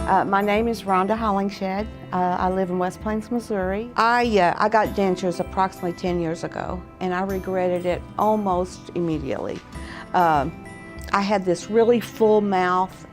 My name is Rhonda Hollingshed. I live in West Plains, Missouri. I got dentures approximately 10 years ago, and I regretted it almost immediately. I had this really full mouth.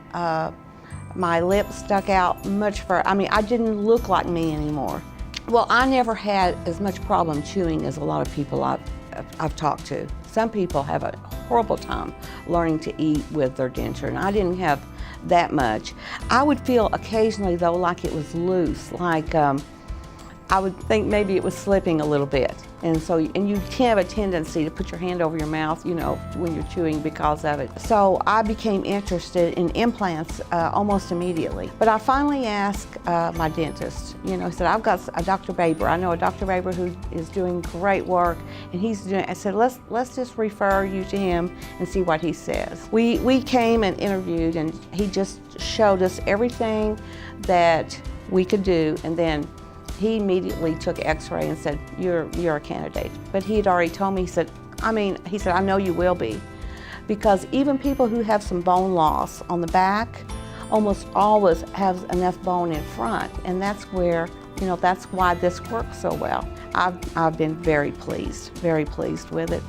My lips stuck out much further. I mean, I didn't look like me anymore. Well, I never had as much problem chewing as a lot of people I've talked to. Some people have a horrible time learning to eat with their denture, and I didn't have that much. I would feel occasionally though like it was loose, like I would think maybe it was slipping a little bit. And you can have a tendency to put your hand over your mouth, you know, when you're chewing because of it. So I became interested in implants almost immediately. But I finally asked my dentist, you know, he said, I've got a Dr. Baber. I know a Dr. Baber who is doing great work, and he's doing, I said, let's just refer you to him and see what he says. We came and interviewed, and he just showed us everything that we could do, and then he immediately took x-ray and said, you're a candidate. But he had already told me, he said, I know you will be. Because even people who have some bone loss on the back almost always have enough bone in front. And that's where, you know, that's why this works so well. I've been very pleased with it.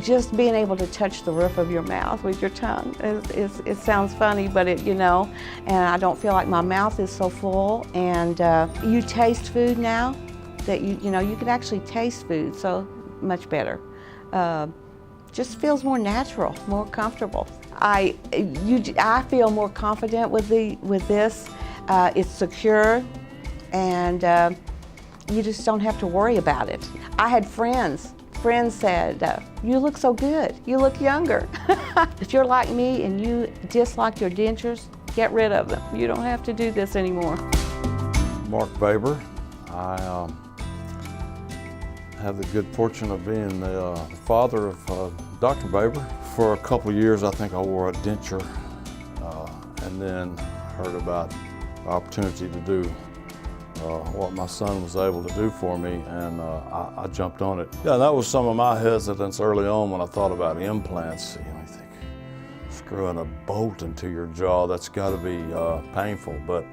Just being able to touch the roof of your mouth with your tongue, it sounds funny, but you know, and I don't feel like my mouth is so full. And you taste food now, that you know, you can actually taste food so much better. Just feels more natural, more comfortable. I feel more confident with this. It's secure, and you just don't have to worry about it. I had friends said, you look so good, you look younger. If you're like me and you dislike your dentures, get rid of them. You don't have to do this anymore. Mark Baber. I have the good fortune of being the father of Dr. Baber. For a couple of years, I think I wore a denture, and then heard about the opportunity to do what my son was able to do for me, and I jumped on it. Yeah, that was some of my hesitance early on when I thought about implants. You know, you think, screwing a bolt into your jaw, that's got to be painful, but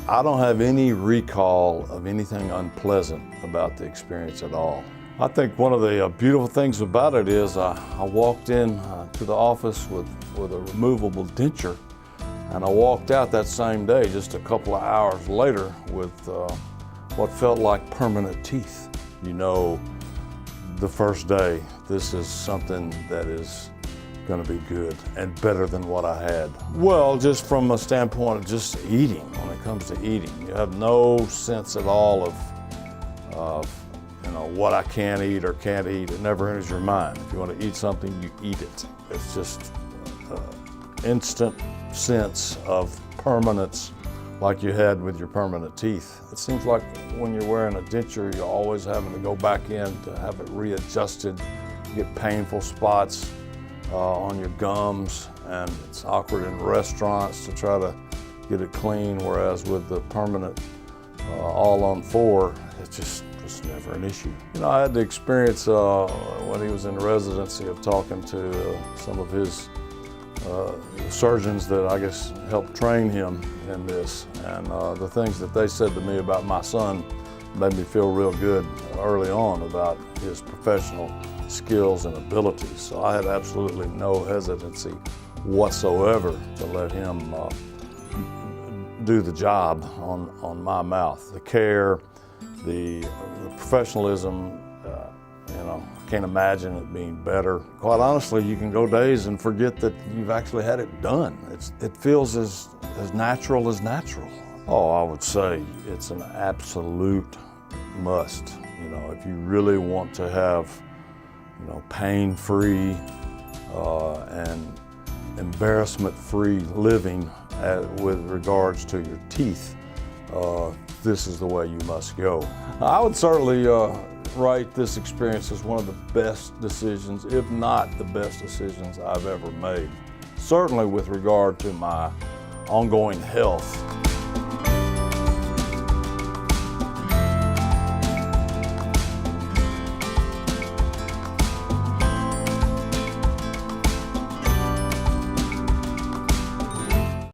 I don't have any recall of anything unpleasant about the experience at all. I think one of the beautiful things about it is I walked in to the office with a removable denture, and I walked out that same day, just a couple of hours later, with what felt like permanent teeth. You know, the first day, this is something that is going to be good and better than what I had. Well, just from a standpoint of just eating, when it comes to eating, you have no sense at all of you know, what I can eat or can't eat. It never enters your mind. If you want to eat something, you eat it. It's just instant sense of permanence like you had with your permanent teeth. It seems like when you're wearing a denture, you're always having to go back in to have it readjusted. You get painful spots on your gums, and it's awkward in restaurants to try to get it clean, whereas with the permanent all-on-4, it's just never an issue. You know, I had the experience when he was in residency of talking to some of his surgeons that I guess helped train him in this, and the things that they said to me about my son made me feel real good early on about his professional skills and abilities. So I had absolutely no hesitancy whatsoever to let him do the job on my mouth. The care, the professionalism, you know, I can't imagine it being better. Quite honestly, you can go days and forget that you've actually had it done. It feels as natural as natural. Oh, I would say it's an absolute must. You know, if you really want to have, you know, pain-free and embarrassment-free living with regards to your teeth, this is the way you must go. I would certainly write this experience as one of the best decisions, if not the best decisions I've ever made. Certainly with regard to my ongoing health.